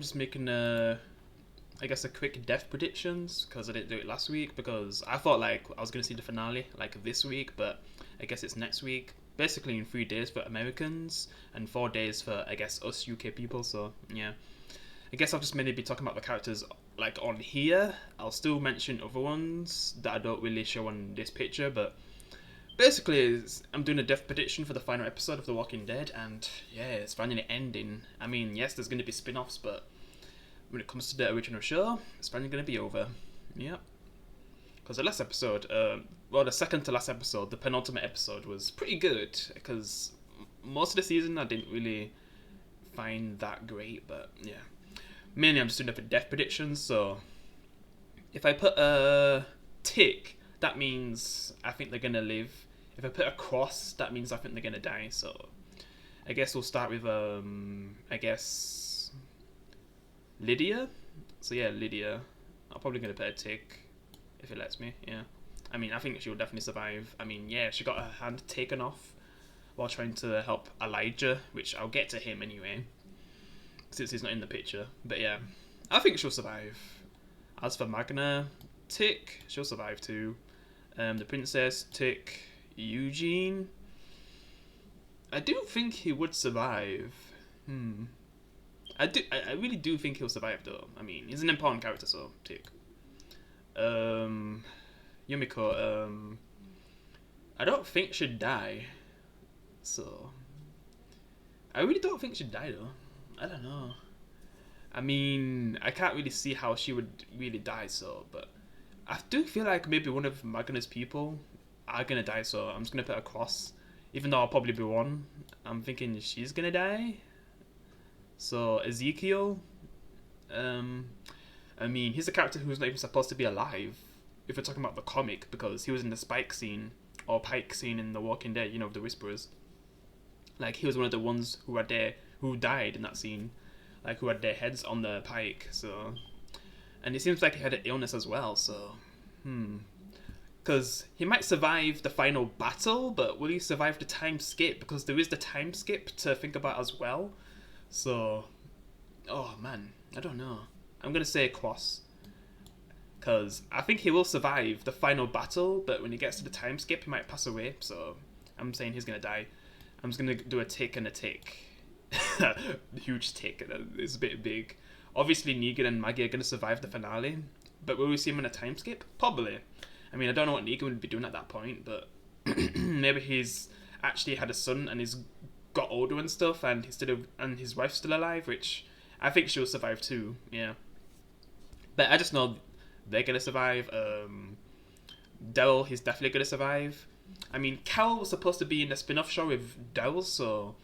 just making I guess a quick death predictions because I didn't do it last week because I thought like I was gonna see the finale like this week, but I guess it's next week. Basically in 3 days for Americans and 4 days for I guess us UK people. So yeah, I guess I'll just mainly be talking about the characters like on here. I'll still mention other ones that I don't really show on this picture, but basically I'm doing a death prediction for the final episode of The Walking Dead, and yeah, it's finally ending. I mean, yes, there's gonna be spin-offs, but when it comes to the original show, it's finally going to be over. Yep. Because the last episode, the second to last episode, the penultimate episode, was pretty good. Because most of the season I didn't really find that great, but yeah. Mainly I'm just doing it for death predictions, so if I put a tick, that means I think they're going to live. If I put a cross, that means I think they're going to die, so I guess we'll start with, Lydia? So yeah, Lydia. I'm probably going to put a tick if it lets me, yeah. I mean, I think she'll definitely survive. I mean, yeah, she got her hand taken off while trying to help Elijah, which I'll get to him anyway, since he's not in the picture. But yeah, I think she'll survive. As for Magna, tick, she'll survive too. The princess, tick. Eugene, I do think he would survive. I really do think he'll survive though. I mean, he's an important character, so tick. Yumiko, I don't think she'd die. So I really don't think she'd die though. I don't know. I mean, I can't really see how she would really die, so, but I do feel like maybe one of Magna's people are gonna die, so I'm just gonna put a cross. Even though I'll probably be wrong, I'm thinking she's gonna die. So Ezekiel, I mean, he's a character who's not even supposed to be alive if we're talking about the comic, because he was in the Pike scene in The Walking Dead, you know, the Whisperers. Like, he was one of the ones who were there, who died in that scene, like, who had their heads on the pike, so. And it seems like he had an illness as well, so, because he might survive the final battle, but will he survive the time skip? Because there is the time skip to think about as well. So, oh man, I don't know. I'm going to say cross. Because I think he will survive the final battle, but when he gets to the time skip, he might pass away. So, I'm saying he's going to die. I'm just going to do a tick and a tick. Huge tick. It's a bit big. Obviously, Negan and Maggie are going to survive the finale. But will we see him in a time skip? Probably. I mean, I don't know what Negan would be doing at that point, but maybe he's actually had a son and he's got older and stuff, and his wife's still alive, which I think she'll survive too. Yeah, but I just know they're gonna survive. Daryl, he's definitely gonna survive. I mean, Carol was supposed to be in a spin-off show with Daryl, so,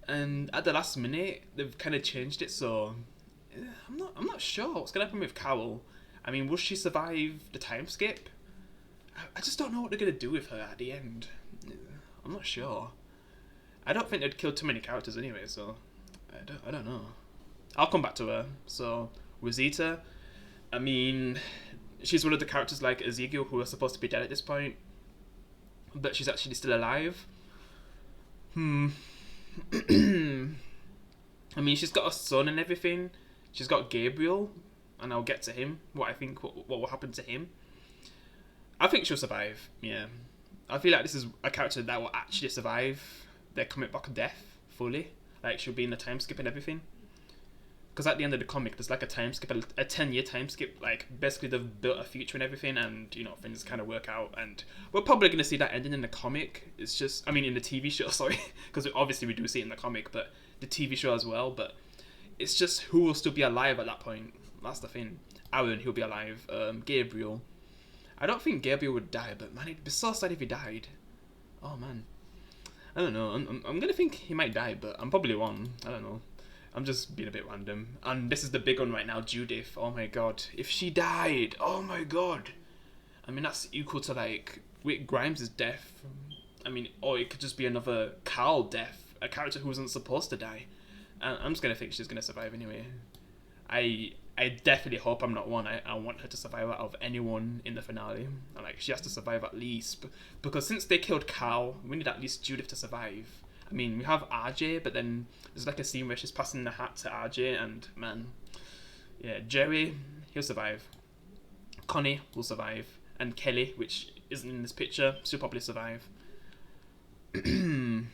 and at the last minute they've kind of changed it, so I'm not sure what's gonna happen with Carol. I mean, will she survive the time skip? I just don't know what they're gonna do with her at the end. I'm not sure. I don't think they'd kill too many characters anyway, so I don't know. I'll come back to her. So Rosita, I mean, she's one of the characters like Ezekiel who are supposed to be dead at this point, but she's actually still alive. I mean, she's got a son and everything. She's got Gabriel, and I'll get to him. What I think what will happen to him. I think she'll survive. Yeah, I feel like this is a character that will actually survive their comic book death fully. Like, she'll be in the time skip and everything. Because at the end of the comic, there's like a time skip, a 10-year time skip. Like, basically they've built a future and everything, and, you know, things kind of work out. And we're probably going to see that ending in the comic. It's just, I mean, in the TV show, sorry. Because obviously we do see it in the comic, but the TV show as well. But it's just who will still be alive at that point. That's the thing. Aaron, he'll be alive. Gabriel. I don't think Gabriel would die, but man, it'd be so sad if he died. Oh, man. I don't know. I'm gonna think he might die, but I'm probably wrong. I don't know. I'm just being a bit random. And this is the big one right now, Judith. Oh my god. If she died, oh my god. I mean, that's equal to like Rick Grimes' death. I mean, or it could just be another Carl death. A character who wasn't supposed to die. And I'm just gonna think she's gonna survive anyway. I definitely hope I'm not one. I want her to survive out of anyone in the finale. And like, she has to survive at least. Because since they killed Carl, we need at least Judith to survive. I mean, we have RJ, but then there's like a scene where she's passing the hat to RJ, and man, yeah, Jerry, he'll survive. Connie will survive, and Kelly, which isn't in this picture, she'll probably survive. I'm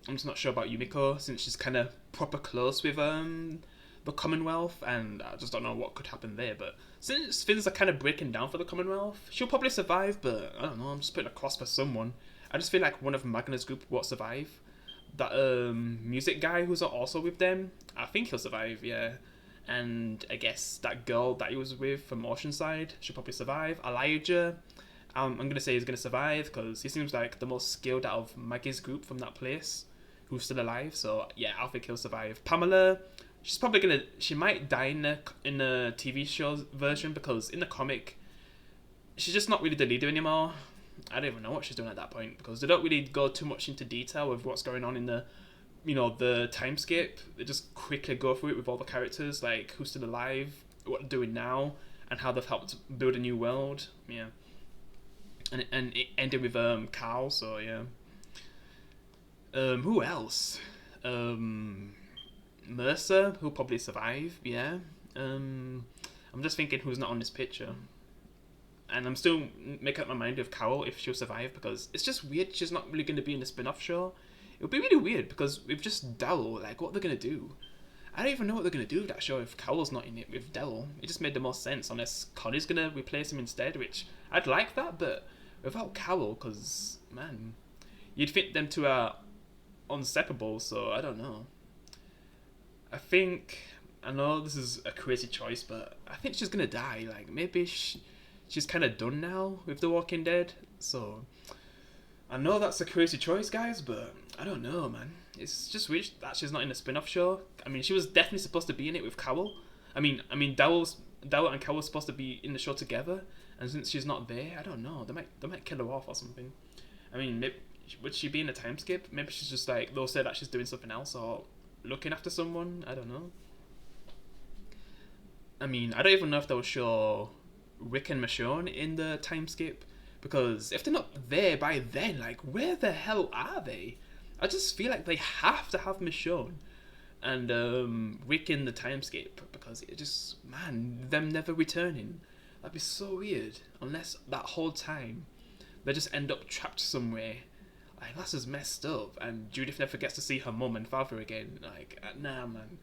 just not sure about Yumiko, since she's kind of proper close with the Commonwealth, and I just don't know what could happen there. But since things are kind of breaking down for the Commonwealth, she'll probably survive, but I don't know, I'm just putting a cross for someone. I just feel like one of Magna's group won't survive. That music guy who's also with them, I think he'll survive, yeah. And I guess that girl that he was with from Oceanside, she'll probably survive. Elijah, I'm going to say he's going to survive, because he seems like the most skilled out of Maggie's group from that place, who's still alive, so yeah, I think he'll survive. Pamela, she's probably going to, she might die in the TV show version, because in the comic, she's just not really the leader anymore. I don't even know what she's doing at that point, because they don't really go too much into detail of what's going on in the, the timescape. They just quickly go through it with all the characters, like who's still alive, what they're doing now, and how they've helped build a new world. Yeah, and it ended with Carl. So yeah. Who else? Mercer, who'll probably survive. Yeah. I'm just thinking who's not on this picture. And I'm still making up my mind with Carol if she'll survive, because it's just weird she's not really going to be in the spin-off show. It would be really weird, because we've just Daryl, like, what they're going to do? I don't even know what they're going to do with that show if Carol's not in it with Daryl. It just made the most sense, unless Connie's going to replace him instead, which I'd like that, but without Carol, because, man, you'd think them two are inseparable, so I don't know. I know this is a crazy choice, but I think she's going to die. Like, maybe she's kind of done now with The Walking Dead, so I know that's a crazy choice, guys, but I don't know, man. It's just weird that she's not in a spin-off show. I mean, she was definitely supposed to be in it with Carol. I mean, Daryl and Carol were supposed to be in the show together, and since she's not there, I don't know. They might kill her off or something. I mean, maybe, would she be in a time skip? Maybe she's just like, they'll say that she's doing something else or looking after someone. I don't know. I mean, I don't even know if they'll show Rick and Michonne in the time skip, because if they're not there by then, like, where the hell are they? I just feel like they have to have Michonne and Rick in the time skip, because it just, man, them never returning, that'd be so weird, unless that whole time they just end up trapped somewhere. Like, that's just messed up, and Judith never gets to see her mum and father again. Like, nah, man.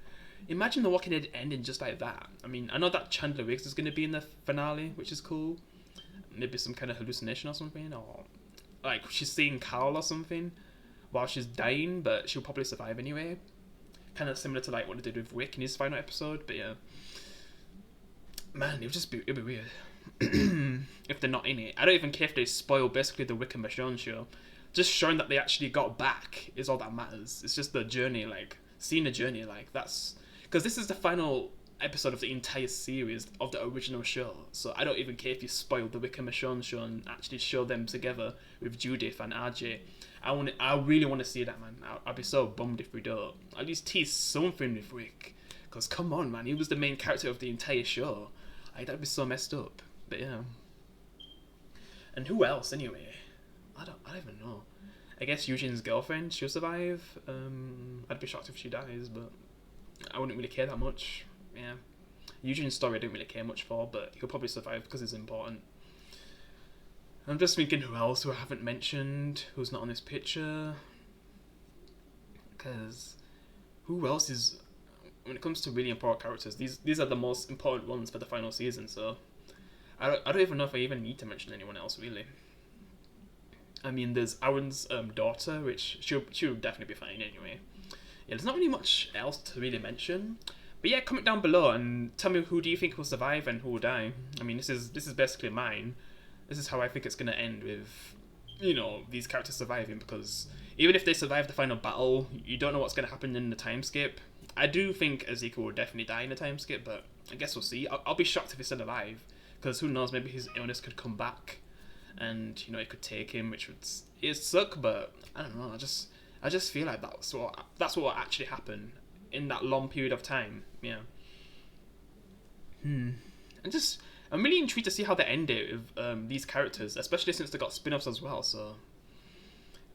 Imagine The Walking Dead ending just like that. I mean, I know that Chandler Riggs is going to be in the finale, which is cool. Maybe some kind of hallucination or something, or like she's seeing Carl or something while she's dying, but she'll probably survive anyway. Kind of similar to like what they did with Rick in his final episode, but yeah. Man, it'd be weird if they're not in it. I don't even care if they spoil basically the Rick and Michonne show. Just showing that they actually got back is all that matters. It's just the journey, like seeing the journey, like that's because this is the final episode of the entire series of the original show, so I don't even care if you spoil the Rick and Michonne show and actually show them together with Judith and RJ. I really want to see that, man. I'd be so bummed if we don't. At least tease something with Rick, because come on, man, he was the main character of the entire show. Like, that'd be so messed up. But yeah. And who else anyway? I don't even know. I guess Eugene's girlfriend, she'll survive. I'd be shocked if she dies, but I wouldn't really care that much. Yeah, Eugene's story I don't really care much for, but he'll probably survive because it's important. I'm just thinking who else who I haven't mentioned, who's not on this picture. Because who else is, when it comes to really important characters, these are the most important ones for the final season, so I don't even know if I even need to mention anyone else, really. I mean, there's Aaron's daughter, which she'll definitely be fine anyway. Yeah, there's not really much else to really mention. But yeah, comment down below and tell me who do you think will survive and who will die. I mean, this is basically mine. This is how I think it's going to end with, these characters surviving, because even if they survive the final battle, you don't know what's going to happen in the time skip. I do think Ezekiel will definitely die in the time skip, but I guess we'll see. I'll be shocked if he's still alive, because who knows, maybe his illness could come back and, it could take him, which it'd suck, but I don't know, I just feel like that's what will actually happen in that long period of time. Yeah. I'm really intrigued to see how they end it with these characters, especially since they got spin-offs as well. So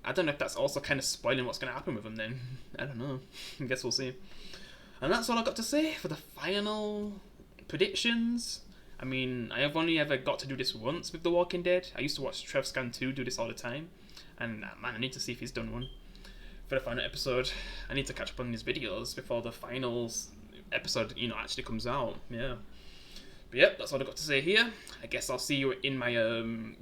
I don't know if that's also kind of spoiling what's going to happen with him then. I don't know. I guess we'll see. And that's all I've got to say for the final predictions. I mean, I have only ever got to do this once with The Walking Dead. I used to watch TrevScan2 do this all the time. And man, I need to see if he's done one for the final episode. I need to catch up on these videos before the finals episode, actually comes out. Yeah. But yep, that's all I've got to say here. I guess I'll see you in my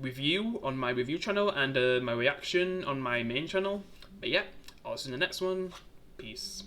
review on my review channel and my reaction on my main channel. But yeah, I'll see you in the next one. Peace.